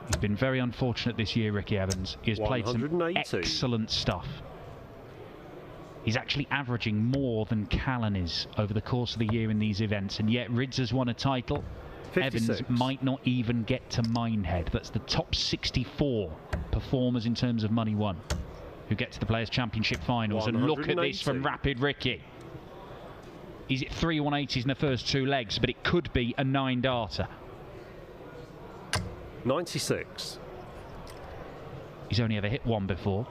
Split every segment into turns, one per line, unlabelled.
He's been very unfortunate this year, Ricky Evans. He has played some excellent stuff. He's actually averaging more than Callan is over the course of the year in these events, and yet Rids has won a title.
56.
Evans might not even get to Minehead. That's the top 64 performers in terms of money won who get to the Players' Championship finals. And look at this from Rapid Ricky. He's at 3 180s in the first two legs, but it could be a 9-darter.
96.
He's only ever hit one before.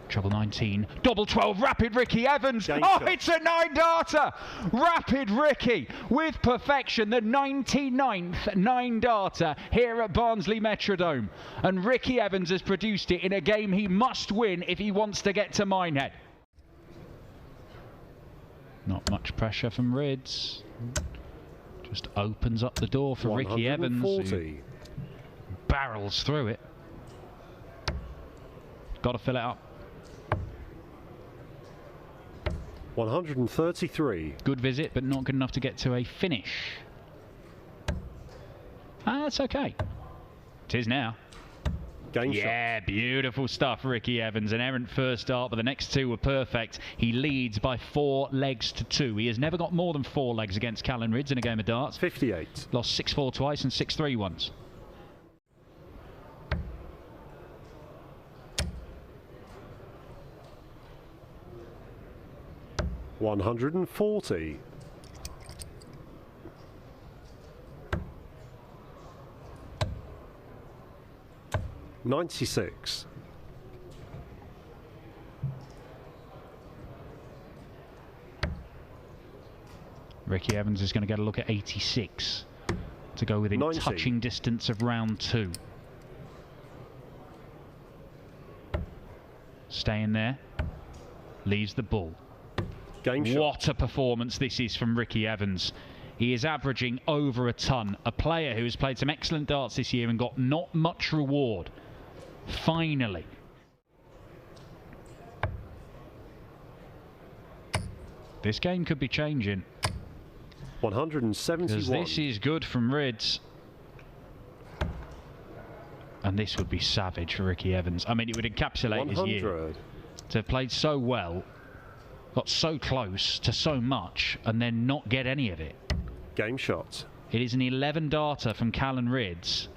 Treble 19, double 12, Rapid Ricky Evans. It's a 9-darter. Rapid Ricky with perfection, the 99th 9-darter here at Barnsley Metrodome. And Ricky Evans has produced it in a game he must win if he wants to get to Minehead. Not much pressure from Rids. Just opens up the door for Ricky Evans, who barrels through it. Got to fill it up.
133.
Good visit, but not good enough to get to a finish. That's okay. It is now. Yeah, beautiful stuff, Ricky Evans. An errant first start, but the next two were perfect. He leads by 4 legs to 2. He has never got more than 4 legs against Callan Rids in a game of darts.
58.
Lost 6-4 twice and 6-3 once.
$140. 96.
Ricky Evans is going to get a look at 86 to go within
90.
touching distance of round 2. Staying there, leaves the ball. What a performance this is from Ricky Evans. He is averaging over a ton. A player who has played some excellent darts this year and got not much reward. Finally. This game could be changing.
171.
Because this is good from Rids. And this would be savage for Ricky Evans. I mean, it would encapsulate
100.
his year. To have played so well, got so close to so much, and then not get any of it.
Game shot.
It is an 11-darter from Callan Rids.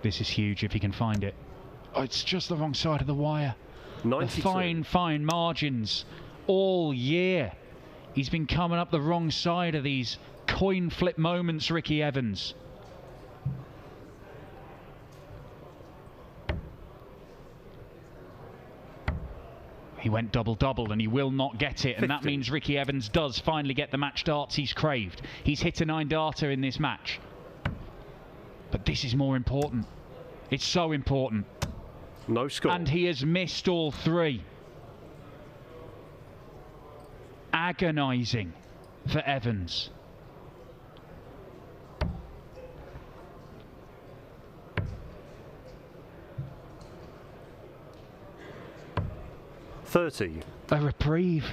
This is huge if he can find it. Oh, it's just the wrong side of the wire.
92.
The fine margins all year. He's been coming up the wrong side of these coin flip moments, Ricky Evans. He went double-double and he will not get it.
50.
And that means Ricky Evans does finally get the match darts he's craved. He's hit a 9-darter in this match. But this is more important. It's so important.
No score.
And he has missed all 3. Agonising for Evans.
$30.
A reprieve.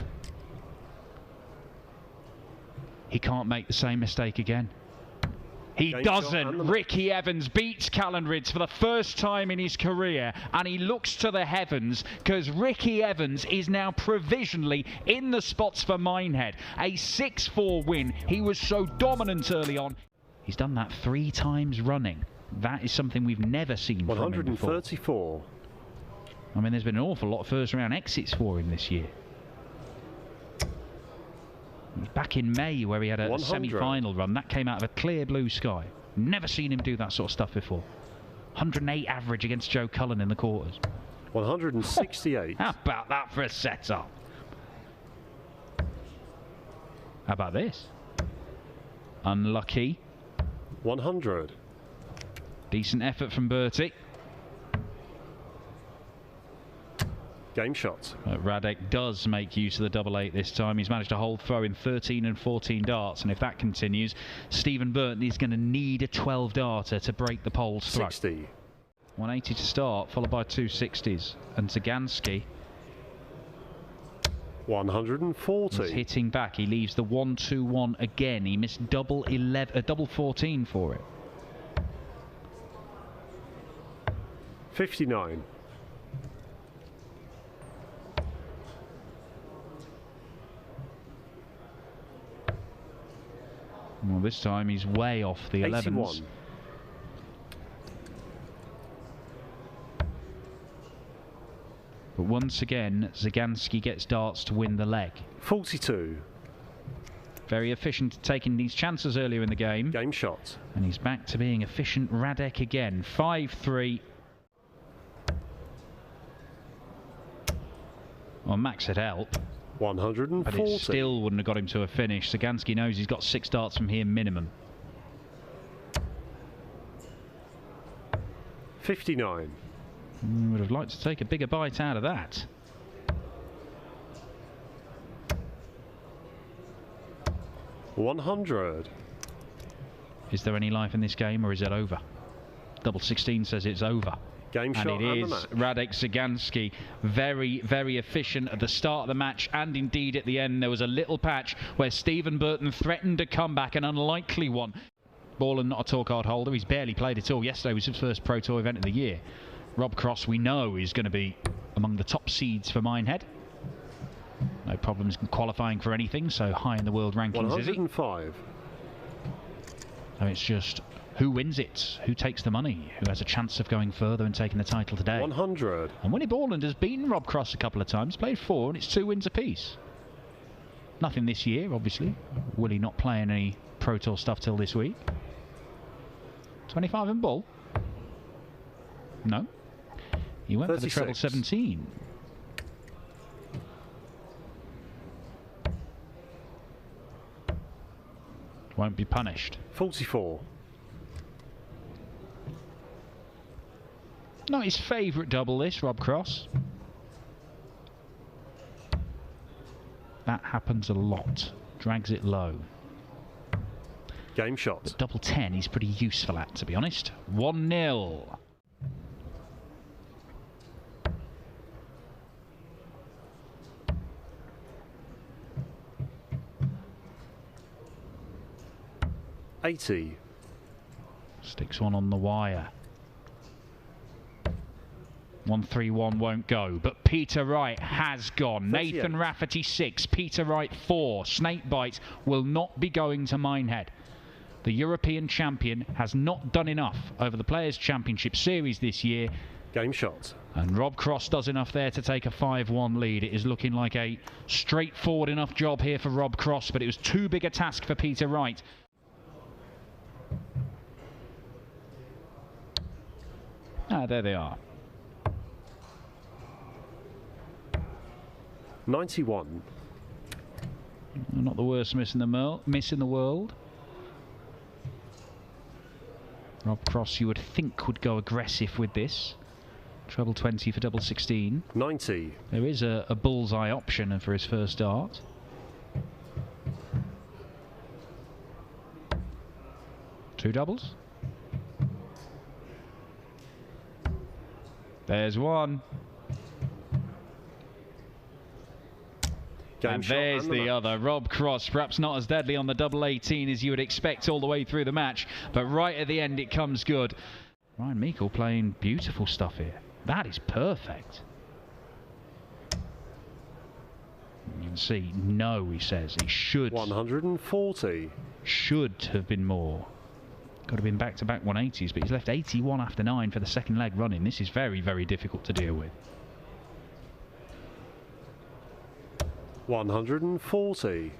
He can't make the same mistake again. He doesn't. Ricky Evans beats Callan Rids for the first time in his career, and he looks to the heavens because Ricky Evans is now provisionally in the spots for Minehead. A 6-4 win. He was so dominant early on. He's done that 3 times running. That is something we've never seen from him before.
134.
I mean, there's been an awful lot of first-round exits for him this year. Back in May, where he had a semi-final run, that came out of a clear blue sky. Never seen him do that sort of stuff before. 108 average against Joe Cullen in the quarters.
168.
How about that for a setup? How about this? Unlucky.
100.
Decent effort from Bertie.
Game shot.
Radek does make use of the double 8 this time. He's managed to hold throw in 13 and 14 darts, and if that continues, Stephen Burton is going to need a 12-darter to break the pole's throat.
60.
180 to start, followed by 2 60s. And Zagansky
140.
He's hitting back. He leaves the 1-2-1 again. He missed double 14 for it.
59.
Well, this time he's way off the 11s.
81.
But once again, Zyganski gets darts to win the leg.
42.
Very efficient at taking these chances earlier in the game.
Game shot.
And he's back to being efficient Radek again. 5-3. Well, Max would help.
140.
But it still wouldn't have got him to a finish. Zyganski knows he's got 6 darts from here minimum.
59.
Would have liked to take a bigger bite out of that.
$100.
Is there any life in this game, or is it over? Double 16 says it's over.
Game shot
and it is Radek Zyganski, very, very efficient at the start of the match, and indeed at the end. There was a little patch where Stephen Burton threatened a comeback, an unlikely one. Borland not a tour card holder, he's barely played at all. Yesterday was his first Pro Tour event of the year. Rob Cross, we know, is going to be among the top seeds for Minehead. No problems qualifying for anything, so high in the world rankings,
105.
is he? So it's just who wins it, who takes the money, who has a chance of going further and taking the title today.
100.
And Willie Borland has beaten Rob Cross a couple of times, played 4, and it's 2 wins apiece. Nothing this year, obviously. Willie not playing any Pro Tour stuff till this week. 25 in ball? No. He went 36. For the treble 17. Won't be punished.
44.
Not his favourite double, this, Rob Cross. That happens a lot. Drags it low.
Game shot.
But double 10 he's pretty useful at, to be honest. 1-0.
$80.
Sticks one on the wire. 1-3-1 won't go, but Peter Wright has gone.
38.
Nathan Rafferty 6, Peter Wright 4. Snakebite will not be going to Minehead. The European champion has not done enough over the Players' Championship Series this year.
Game shot.
And Rob Cross does enough there to take a 5-1 lead. It is looking like a straightforward enough job here for Rob Cross, but it was too big a task for Peter Wright. Ah, there they are.
91.
Not the worst miss in the world. Rob Cross, you would think, would go aggressive with this. Treble 20 for double 16.
90.
There is a bullseye option for his first dart. Two doubles. There's one.
Game
and
shot
there's
and
the other. Rob Cross, perhaps not as deadly on the double 18 as you would expect all the way through the match, but right at the end it comes good. Ryan Meikle playing beautiful stuff here. That is perfect. You can see, no, he says. It should.
140.
Should have been more. Could have been back-to-back 180s, but he's left 81 after 9 for the second leg running. This is very, very difficult to deal with.
140.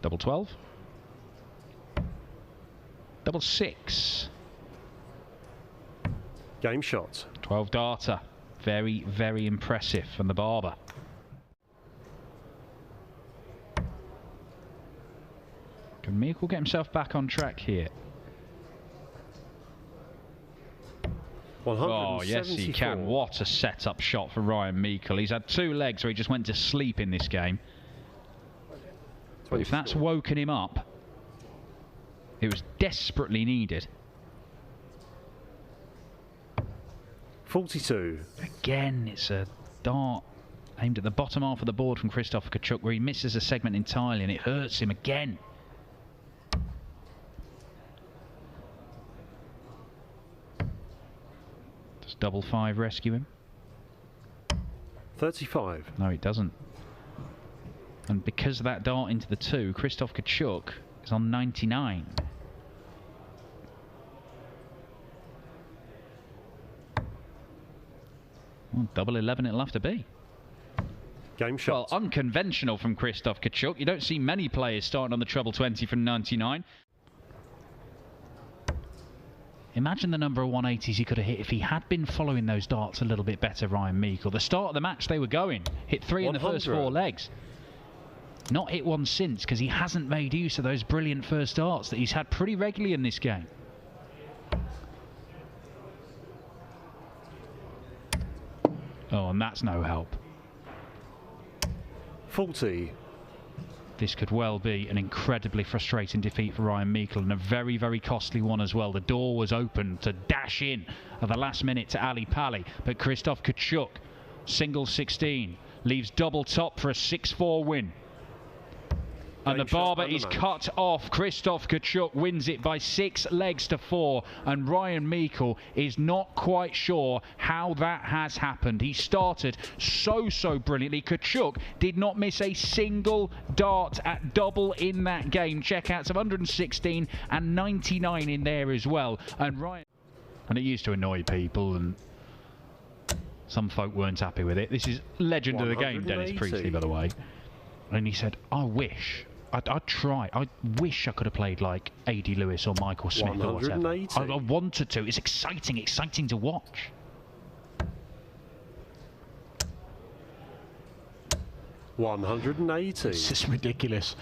Double 12. Double 6.
Game shot.
12 darter. Very, very impressive from the Barber. Can Meikle get himself back on track here? Oh, yes, he can. What a set-up shot for Ryan Meikle. He's had 2 legs where he just went to sleep in this game. But if that's woken him up, it was desperately needed.
42.
Again, it's a dart aimed at the bottom half of the board from Krzysztof Kachuk, where he misses a segment entirely and it hurts him again. Does double 5 rescue him?
35.
No, it doesn't. And because of that dart into the 2, Krzysztof Kachuk is on 99. Well, double 11 it'll have to be.
Game shot.
Well, unconventional from Krzysztof Kachuk. You don't see many players starting on the treble 20 from 99. Imagine the number of 180s he could have hit if he had been following those darts a little bit better, Ryan Meikle. The start of the match they were going. Hit 3 in the first 4 legs. Not hit one since, because he hasn't made use of those brilliant first darts that he's had pretty regularly in this game. Oh, and that's no help.
40.
This could well be an incredibly frustrating defeat for Ryan Meikle, and a very, very costly one as well. The door was open to dash in at the last minute to Ali Pali, but Krzysztof Kachuk, single 16, leaves double top for a 6-4 win. And the barber is cut off. Krzysztof Kachuk wins it by 6 legs to 4, and Ryan Meikle is not quite sure how that has happened. He started so brilliantly. Kachuk did not miss a single dart at double in that game. Checkouts of 116 and 99 in there as well. And it used to annoy people, and some folk weren't happy with it. This is legend of the game, Dennis Priestley, by the way. And he said, I wish. I'd try. I wish I could have played like A.D. Lewis or Michael Smith or whatever. I wanted to. It's exciting to watch.
$180.
It's just ridiculous.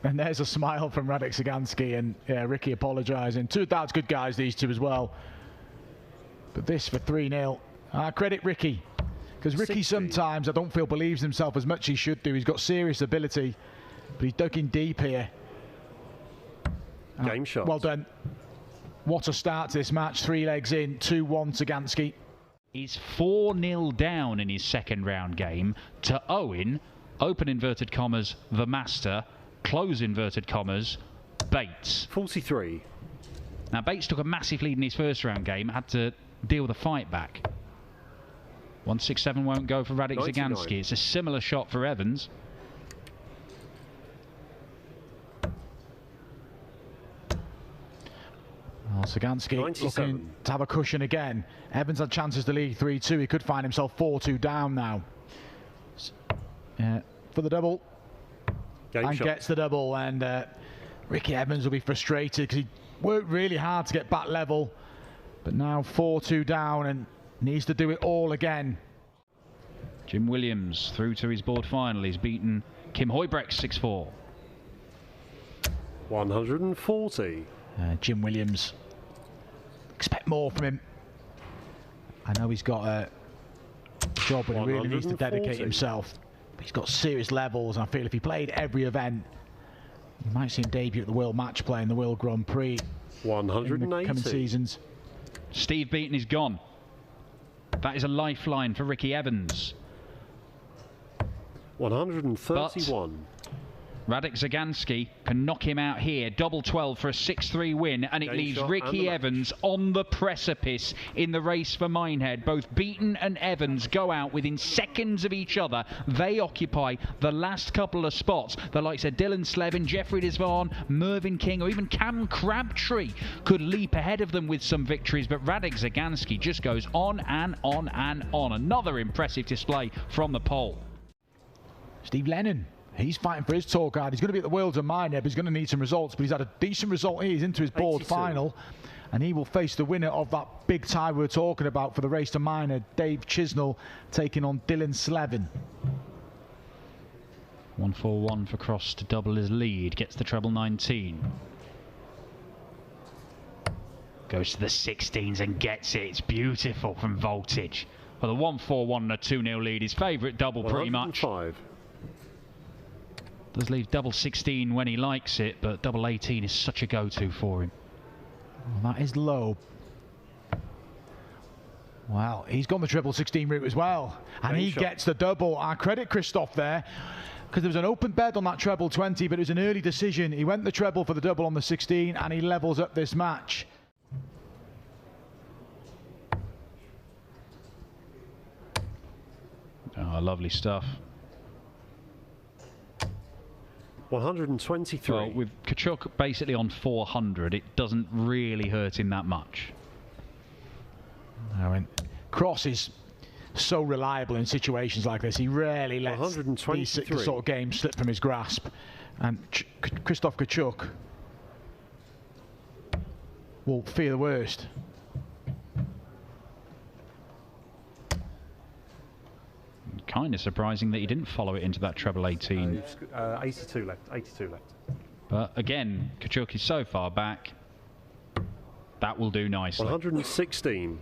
And there's a smile from Radek Sagansky, and yeah, Ricky apologising. 2 darts good guys, these two as well. But this for 3-0. Credit Ricky. Because Ricky sometimes, I don't feel, believes himself as much as he should do. He's got serious ability, but he's dug in deep here.
Game shot.
Well done. What a start to this match. 3 legs in, 2-1 to Gansky.
He's 4-0 down in his second round game to Owen, open inverted commas, the master, close inverted commas, Bates.
43.
Now, Bates took a massive lead in his first round game, had to deal with a fight back. 167 won't go for Radek Sagansky. It's a similar shot for Evans.
Well, Sagansky looking to have a cushion again. Evans had chances to lead 3-2. He could find himself 4-2 down now. For the double. Gets the double, and Ricky Evans will be frustrated because he worked really hard to get back level, but now 4-2 down and needs to do it all again.
Jim Williams through to his board final. He's beaten Kim Hoybrecht 6-4.
140.
Jim Williams. Expect more from him. I know he's got a job, but he really needs to dedicate himself. But he's got serious levels, and I feel if he played every event, you might see him debut at the World Match Play and the World Grand Prix
180.
in the coming seasons.
Steve Beaton is gone. That is a lifeline for Ricky Evans.
131.
Radek Sagansky can knock him out here. Double 12 for a 6-3 win, and it leaves Ricky Evans on the precipice in the race for Minehead. Both Beaton and Evans go out within seconds of each other. They occupy the last couple of spots. The likes of Dylan Slevin, Jeffrey Desvaughn, Mervyn King, or even Cam Crabtree could leap ahead of them with some victories, but Radek Sagansky just goes on and on and on. Another impressive display from the pole.
Steve Lennon. He's fighting for his tour card. He's going to be at the Worlds of Minehead, but he's going to need some results. But he's had a decent result here. He's into his board final, and he will face the winner of that big tie we were talking about for the race to Minehead, Dave Chisnell, taking on Dylan Slevin.
141 for Cross to double his lead. Gets the treble 19. Goes to the 16s and gets it. It's beautiful from Voltage. Well, the 141 and a 2-0 lead. His favourite double, pretty much.
105.
Does leave double 16 when he likes it, but double 18 is such a go-to for him.
Well, that is low. Well, he's gone the treble 16 route as well, and he gets the double. I credit Christoph there, because there was an open bed on that treble 20, but it was an early decision. He went the treble for the double on the 16, and he levels up this match.
Oh, lovely stuff.
123.
Well, with Kachuk basically on 400, it doesn't really hurt him that much.
I mean, Cross is so reliable in situations like this. He rarely lets these sort of games slip from his grasp. And Christoph Kachuk will fear the worst.
Kind of surprising that he didn't follow it into that treble 18.
82 left. 82 left.
But again, Kachuk is so far back. That will do nicely.
116.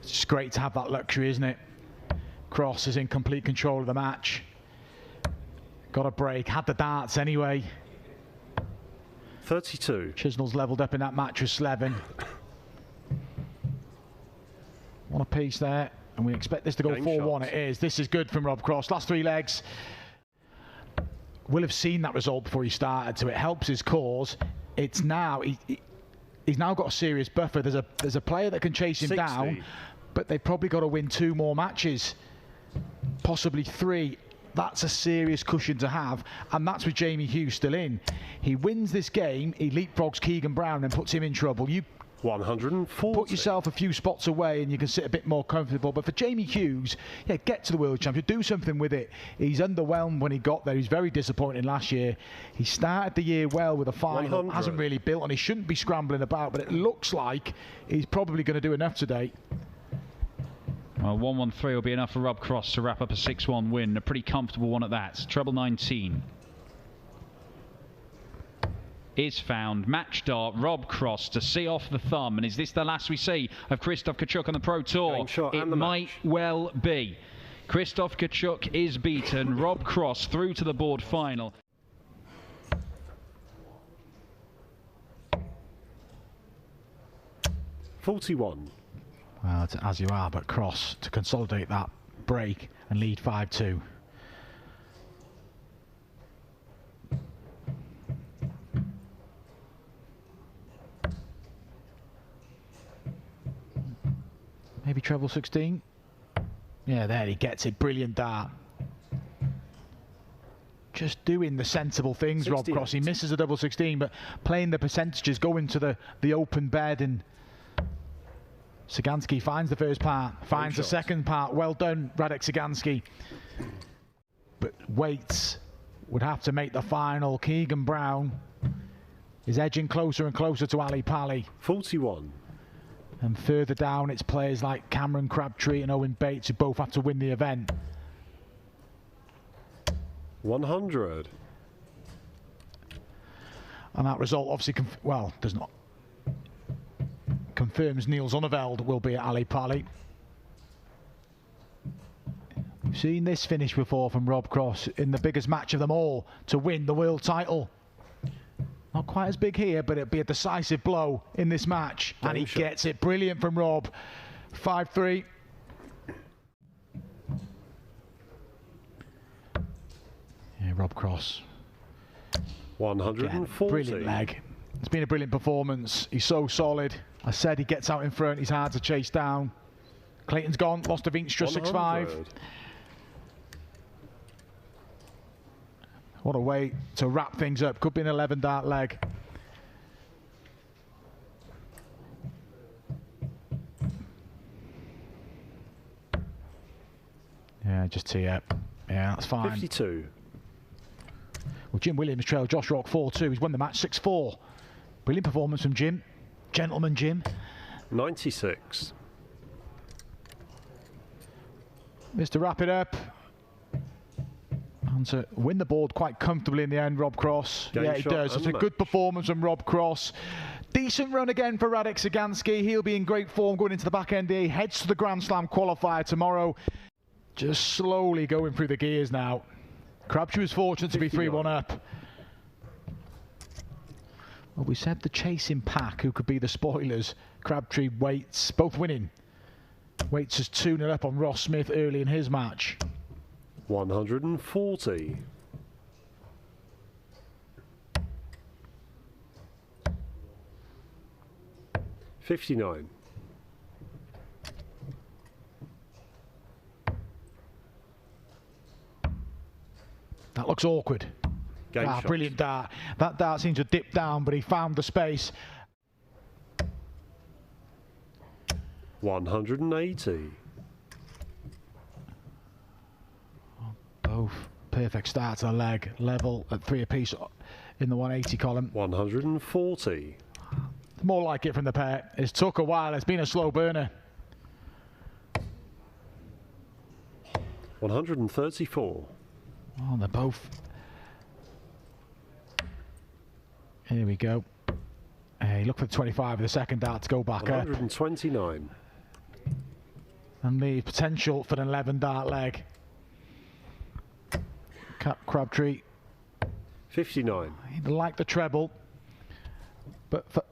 It's just great to have that luxury, isn't it? Cross is in complete control of the match. Got a break, had the darts anyway.
32.
Chisnell's levelled up in that match with Slevin. One apiece there, and we expect this to go 4-1. It is. This is good from Rob Cross. Last 3 legs. Will have seen that result before he started, so it helps his cause. It's now he's now got a serious buffer. There's a player that can chase him
60.
down, but they've probably got to win 2 more matches, possibly 3. That's a serious cushion to have, and that's with Jamie Hughes still in. He wins this game, he leapfrogs Keegan Brown and puts him in trouble. You
140.
put yourself a few spots away and you can sit a bit more comfortable. But for Jamie Hughes, yeah, get to the World Championship, do something with it. He's underwhelmed when he got there. He's very disappointing last year. He started the year well with a final,
100.
hasn't really built, and he shouldn't be scrambling about, but it looks like he's probably going to do enough today.
Well, 113 will be enough for Rob Cross to wrap up a 6-1 win. A pretty comfortable one at that. Treble 19 is found. Match dart, Rob Cross to see off the thumb. And is this the last we see of Christoph Kachuk on the Pro Tour? It might well be. Christoph Kachuk is beaten. Rob Cross through to the board final.
Well, it's as you are, but Cross to consolidate that break and lead 5-2. Maybe treble 16. Yeah, there he gets it. Brilliant dart. Just doing the sensible things, 68. Rob Cross. He misses a double 16, but playing the percentages, going to the open bed, and Cyganski finds the first part, finds the second part. Well done, Radek Cyganski. But Waits would have to make the final. Keegan Brown is edging closer and closer to Ali Pally.
41.
And further down, it's players like Cameron Crabtree and Owen Bates who both have to win the event.
100.
And that result obviously, does not. Confirms Niels Zonneveld will be at Ali Pally. We've seen this finish before from Rob Cross in the biggest match of them all to win the world title. Not quite as big here, but it'll be a decisive blow in this match. And he gets it. Brilliant from Rob. 5-3. Yeah, Rob Cross.
140.
Again, brilliant leg. It's been a brilliant performance. He's so solid. I said he gets out in front. He's hard to chase down. Clayton's gone. Lost to Vinstra 6-5. What a way to wrap things up. Could be an 11 dart leg. Yeah, just tee up. Yeah, that's fine.
52.
Well, Jim Williams trailed Josh Rock 4-2. He's won the match 6-4. Brilliant performance from Jim. Gentleman Jim.
96.
Just to wrap it up. And to win the board quite comfortably in the end, Rob Cross. Yeah, he does. It's a good performance from Rob Cross. Decent run again for Radek Cyganski. He'll be in great form going into the back end here. He heads to the Grand Slam qualifier tomorrow. Just slowly going through the gears now. Crabtree was fortunate to be 3-1 up. Well, we said the chasing pack, who could be the spoilers. Crabtree, Waits, both winning. Waits is 2-0 up on Ross Smith early in his match.
140. $59.
That looks awkward. Brilliant dart. That dart seemed to dip down, but he found the space.
180.
Both perfect start to the leg, level at 3 apiece in the 180 column.
140.
More like it from the pair. It's took a while. It's been a slow burner.
134.
Oh, they're both. Here we go. Hey, look for the 25 of the second dart to go back
129.
up. And the potential for an 11 dart leg. Crabtree.
59.
He'd like the treble, but for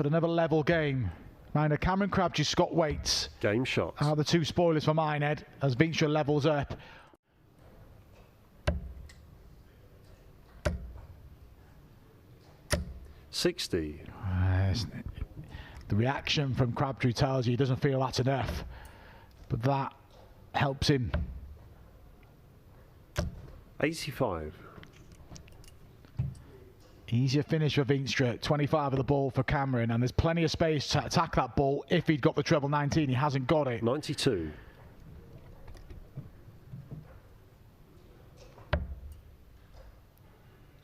another level game. Mind Cameron Crabtree, Scott Waits.
Game shots.
Are the two spoilers for Minehead as Vinstra levels up.
$60.
The reaction from Crabtree tells you he doesn't feel that's enough, but that helps him.
85.
Easier finish for Vinstra. 25 of the ball for Cameron, and there's plenty of space to attack that ball if he'd got the treble 19. He hasn't got it.
92.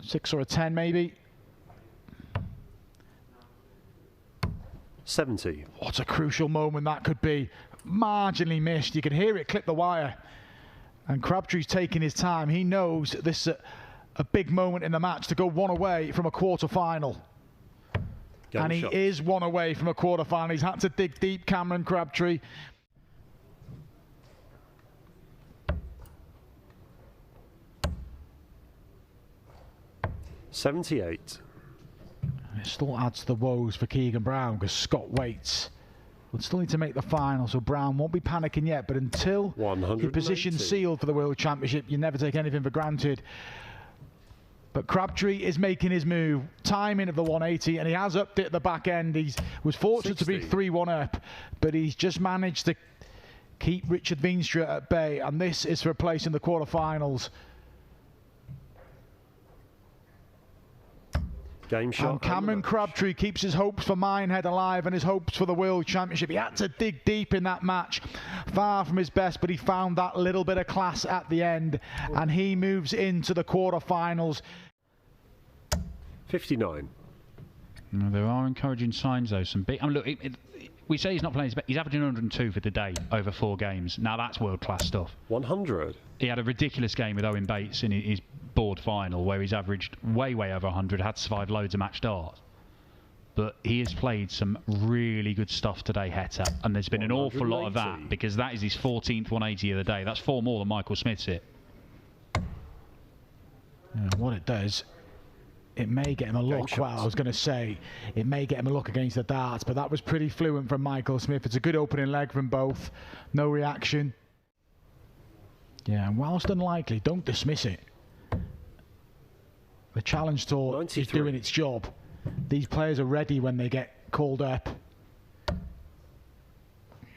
Six or a 10 maybe.
70.
What a crucial moment that could be. Marginally missed. You can hear it clip the wire. And Crabtree's taking his time. He knows this is a big moment in the match to go one away from a quarter-final. And he is one away from a quarter-final. He's had to dig deep, Cameron Crabtree.
$78.
It still adds to the woes for Keegan Brown because Scott Waits would still need to make the final, so Brown won't be panicking yet, but until your position's sealed for the World Championship, you never take anything for granted. But Crabtree is making his move, timing of the 180, and he has upped it at the back end. He was fortunate
60.
to be 3-1 up, but he's just managed to keep Richard Vinstra at bay, and this is for a place in the quarterfinals.
Game shot.
And Cameron Crabtree keeps his hopes for Minehead alive and his hopes for the World Championship. He had to dig deep in that match, far from his best, but he found that little bit of class at the end, and he moves into the quarterfinals.
59.
There are encouraging signs, though. Some big. I mean, look, we say he's not playing his best. He's averaging 102 for the day over 4 games. Now that's world-class stuff.
100.
He had a ridiculous game with Owen Bates in his board final where he's averaged way over 100, had to survive loads of match darts. But he has played some really good stuff today, Heta, and there's been an awful lot of that because that is his 14th 180 of the day. That's 4 more than Michael Smith's hit.
What it does, it may get him a look. Well, I was going to say it may get him a look against the darts, but that was pretty fluent from Michael Smith. It's a good opening leg from both. No reaction. Yeah, and whilst unlikely, don't dismiss it. The Challenge Tour 93. Is doing its job. These players are ready when they get called up.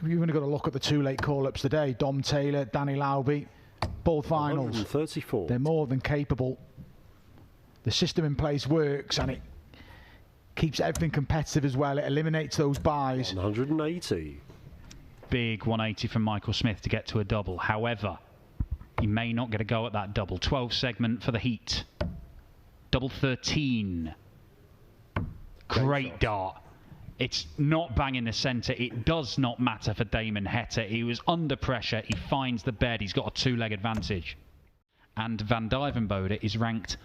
You've only got to look at the 2 late call-ups today. Dom Taylor, Danny Lauby, both finals.
134.
They're more than capable. The system in place works, and it keeps everything competitive as well. It eliminates those buys.
180.
Big 180 from Michael Smith to get to a double. However, he may not get a go at that double. 12 segment for the heat. Double 13. Great dart. It's not banging the centre. It does not matter for Damon Heta. He was under pressure. He finds the bed. He's got a 2-leg advantage. And Van Dijvenbode is ranked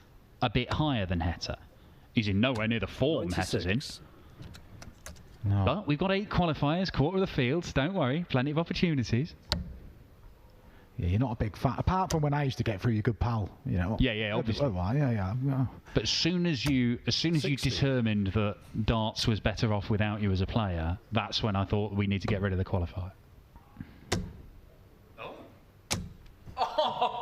a bit higher than Heta. He's in nowhere near the form
96.
Heta's in. No. But we've got 8 qualifiers, quarter of the field. Don't worry, plenty of opportunities.
Yeah, you're not a big fan, apart from when I used to get through your good pal, you know.
Yeah, obviously.
Yeah.
But as soon as you determined that darts was better off without you as a player, that's when I thought we need to get rid of the qualifier.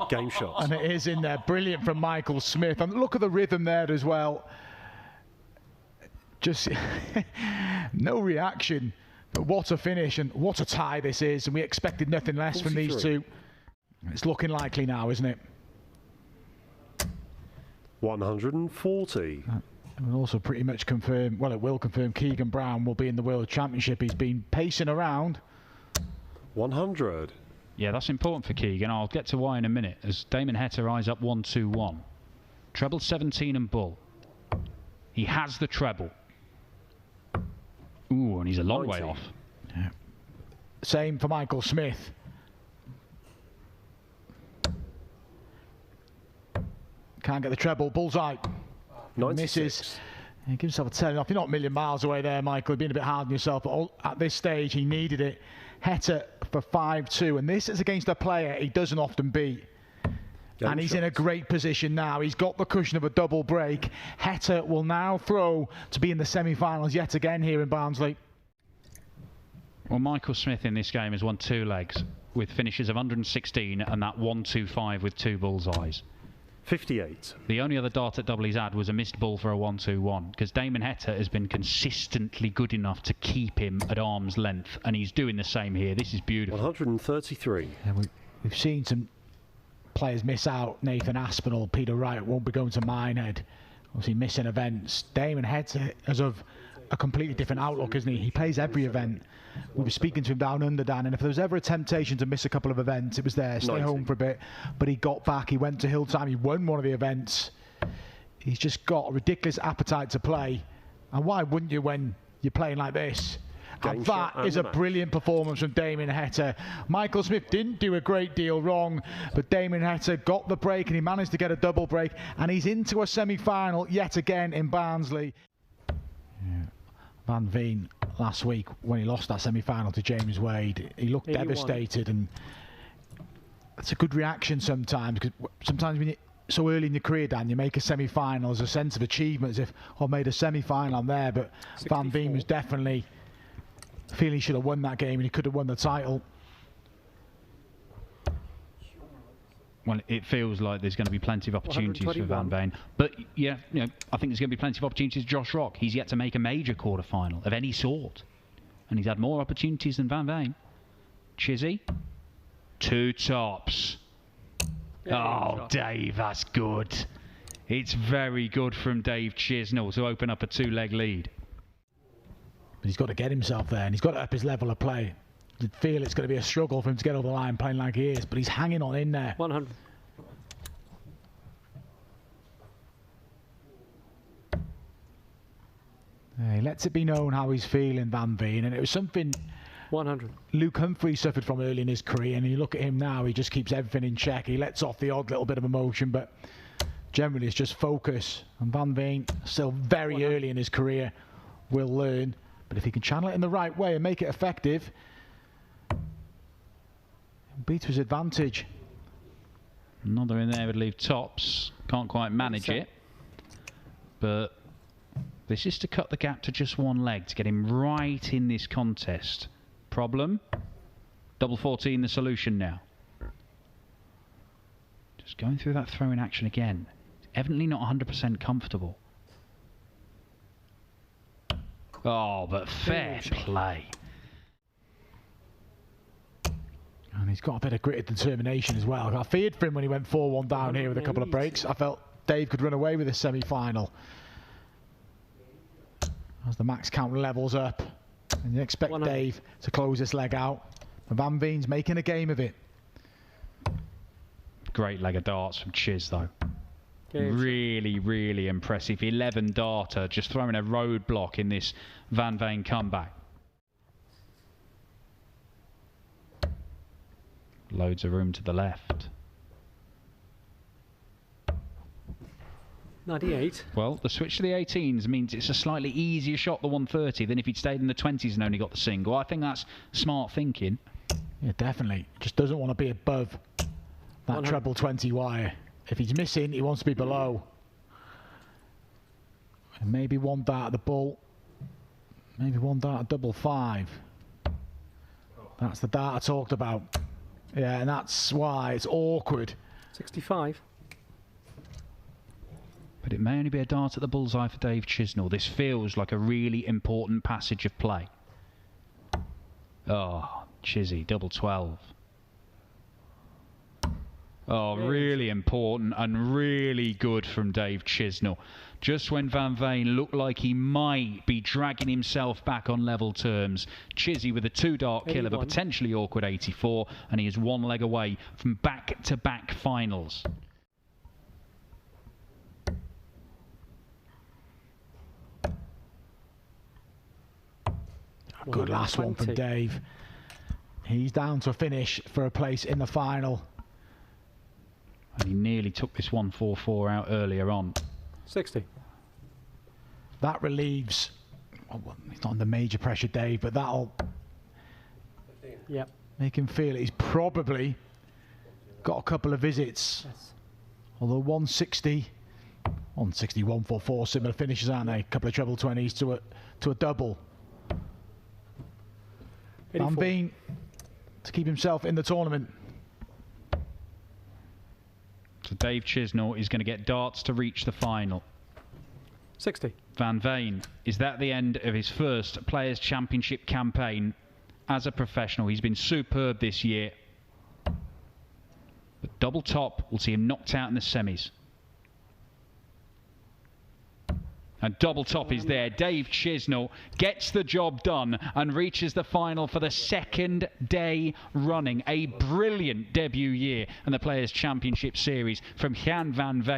Game shot.
And it is in there. Brilliant from Michael Smith. And look at the rhythm there as well. Just no reaction. But what a finish and what a tie this is. And we expected nothing less from these two. It's looking likely now, isn't it?
140.
It will also pretty much confirm, well, it will confirm Keegan Brown will be in the World Championship. He's been pacing around.
100.
Yeah, that's important for Keegan. I'll get to why in a minute. As Damon Heta eyes up 1-2-1. Treble 17 and bull. He has the treble. Ooh, and he's a long
90.
way off.
Yeah. Same for Michael Smith. Can't get the treble. Bullseye.
96.
Misses. He gives himself a telling off. You're not a million miles away there, Michael. You're being a bit hard on yourself. But at this stage, he needed it. Heta for 5-2. And this is against a player he doesn't often beat. And he's in a great position now. He's got the cushion of a double break. Heta will now throw to be in the semi-finals yet again here in Barnsley.
Well, Michael Smith in this game has won 2 legs with finishes of 116 and that 1-2-5 with 2 bullseyes.
58.
The only other dart at double he's had was a missed ball for a 1-2-1 because Damon Heta has been consistently good enough to keep him at arm's length, and he's doing the same here. This is beautiful.
133.
And we've seen some players miss out. Nathan Aspinall, Peter Wright won't be going to Minehead. Obviously missing events. Damon Heta has of a completely different outlook, isn't he? He plays every event. We were speaking to him down under, Dan, and if there was ever a temptation to miss a couple of events, it was there. Stay
90.
home for a bit. But he got back. He went to Hilltime. He won one of the events. He's just got a ridiculous appetite to play. And why wouldn't you when you're playing like this? And that is a brilliant performance from Damon Heta. Michael Smith didn't do a great deal wrong, but Damon Heta got the break and he managed to get a double break, and he's into a semi-final yet again in Barnsley. Yeah. Van Veen last week, when he lost that semi-final to James Wade, he looked devastated, and it's a good reaction sometimes, because sometimes when you so early in your career, Dan, you make a semi-final, there's a sense of achievement, as if, oh, I made a semi-final, I'm there. But 64. Van Veen was definitely feeling he should have won that game and he could have won the title.
Well, it feels like there's going to be plenty of opportunities for Van Veen. But, yeah, you know, I think there's going to be plenty of opportunities for Josh Rock. He's yet to make a major quarter-final of any sort. And he's had more opportunities than Van Veen. Chizzy, 2 tops. Oh, Dave, that's good. It's very good from Dave Chisnell to open up a 2-leg lead.
But he's got to get himself there, and he's got to up his level of play. You'd feel it's going to be a struggle for him to get over the line playing like he is, but he's hanging on in there.
100.
He lets it be known how he's feeling, Van Veen, and it was something
100.
Luke Humphrey suffered from early in his career, and you look at him now, he just keeps everything in check. He lets off the odd little bit of emotion, but generally it's just focus. And Van Veen, still very early in his career, will learn. But if he can channel it in the right way and make it effective, it'll be to his advantage.
Another in there would leave tops. Can't quite manage it. But this is to cut the gap to just 1 leg to get him right in this contest. Problem? Double 14 the solution now. Just going through that throw-in action again. Evidently not 100% comfortable. Oh, but fair play.
And he's got a bit of grit and determination as well. I feared for him when he went 4-1 down here with a couple of breaks. I felt Dave could run away with this semi-final. As the max count levels up, and you expect Dave to close this leg out. But Van Veen's making a game of it.
Great leg of darts from Chiz, though. Really, really impressive. 11 darter, just throwing a roadblock in this Van Veen comeback. Loads of room to the left.
98.
Well, the switch to the 18s means it's a slightly easier shot, the 130, than if he'd stayed in the 20s and only got the single. I think that's smart thinking.
Yeah, definitely. Just doesn't want to be above that treble 20 wire. If he's missing, he wants to be below. And maybe 1 dart at the bull. Maybe 1 dart at double 5. That's the dart I talked about. Yeah, and that's why it's awkward
65.
But it may only be a dart at the bullseye for Dave Chisnall. This feels like a really important passage of play. Oh, Chizzy, double 12. Oh, really important and really good from Dave Chisnall. Just when Van Veen looked like he might be dragging himself back on level terms, Chizzy with a 2-dart kill of a potentially awkward 84, and he is one leg away from back-to-back finals.
Good last one from Dave. He's down to a finish for a place in the final.
And he nearly took this 144 out earlier on.
60.
That relieves, well, he's not under major pressure, Dave, but that'll make him feel he's probably got a couple of visits.
Yes.
Although 160, 144, similar finishes, aren't they? A couple of treble 20s to a double.
84.
Van Veen to keep himself in the tournament.
So Dave Chisnall is going to get darts to reach the final.
60.
Van Veen, is that the end of his first Players' Championship campaign as a professional? He's been superb this year. But double top will see him knocked out in the semis. And double top is there. Dave Chisnall gets the job done and reaches the final for the second day running. A brilliant debut year in the Players' Championship Series from Jan Van Veen.